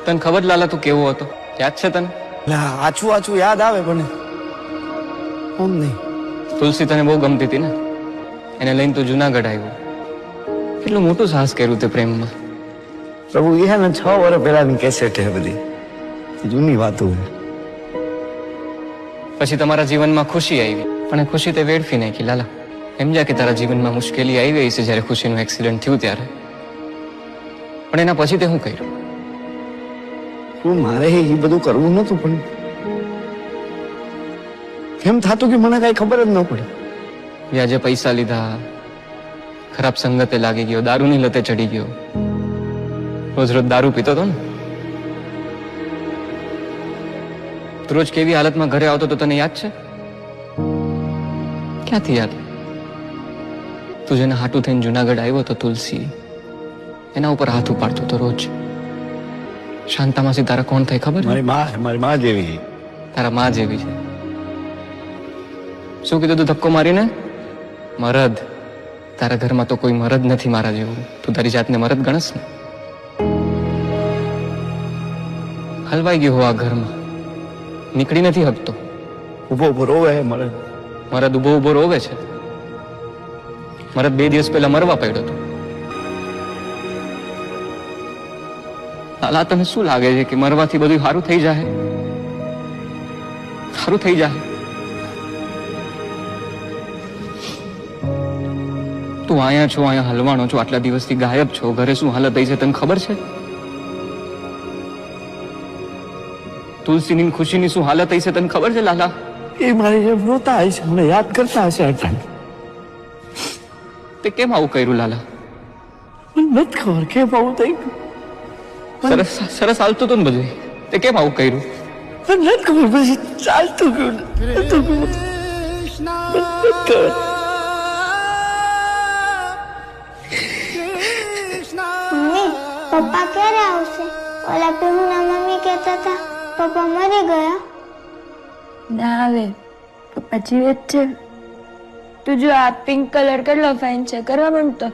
તને ખબર લાલા તું કેવો હતો? યાદ છે તને? આછું આછું યાદ આવે પણ કોણ નહીં. તુલસી તને બહુ ગમતી હતી ને, એને લઈને તું જુનાગઢ આવ્યો. કેટલું મોટું સાહસ કર્યું તે પ્રેમમાં. પ્રભુ એ ને 6 વર્ષ પહેલાની કેસેટ છે બધી, જૂની વાતો. પછી તમારા જીવનમાં ખુશી આવી, પણ એ ખુશી તે વેડફી નાખી લાલા. સમજ્યા કે તારા જીવનમાં મુશ્કેલી આવી છે જ્યારે ખુશીનું એક્સિડન્ટ થયું ત્યારે, પણ એના પછી તે શું કર્યું? મારે એ બધું કરવું નતું, પણ કેમ થતું કે મને કઈ ખબર જ ન પડી. વ્યાજે પૈસા લીધા, ખરાબ સંગતે લાગી ગયો, દારૂની લતે ચડી ગયો, રોજ રોજ દારૂ પીતો હતો ને. તું રોજ કેવી હાલતમાં ઘરે આવતો તો તને યાદ છે? ક્યાંથી યાદ? તું જેને હાટું થઈને જુનાગઢ આવ્યો તો તુલસી, એના ઉપર હાથ ઉપાડતો તો રોજ. શાંતામાસી તારા કોણ થાય ખબર? મારી માં જેવી. તારા માં જેવી છે. શું કીધું તું ધક્કો મારીને? મરદ. તારા ઘરમાં તો કોઈ મરદ નથી મારા જેવું. તું તારી જાતને મરદ ગણસ ને. હલવાઈ ગયો હો આ ઘરમાં, નીકળી નથી હકતો. ઉભો ઉભો રોવે મરદ. મરદ ઉભો ઉભો રોવે છે. મરદ 2 દિવસ પહેલા મરવા પડ્યો હતો. લાલા તને શું લાગે છે કે મરવાથી બધું સારું થઈ જાય? સારું થઈ જાય? તું અહીંયા છો, અહીંયા હલવાણો છો, આટલા દિવસથી ગાયબ છો. ઘરે શું હાલત થઈ છે તને ખબર છે? તુલસીની ખુશીની શું હાલત થઈ છે તને ખબર છે લાલા? એ મારી જેમ રોતા હશે, મને યાદ કરતા હશે અટાણ. તે કેમ આવું કર્યું લાલા? મને નથી ખબર કેમ આવું થઈ ગયું. સરસ સરસ હાલતું હતું ને બધું, તે કેમ આવું કર્યું? મને નથી ખબર, પછી ચાલતું ગયું. પપ્પા ક્યારે આવશે? ઓલા પીહુના મમ્મી કહેતા હતા પપ્પા મરી ગયા. ના આવે, પપ્પા જીવે જ છે. તું જો આ પિંક કલર કેટલો ફાઇન છે, કરવા માંડતો.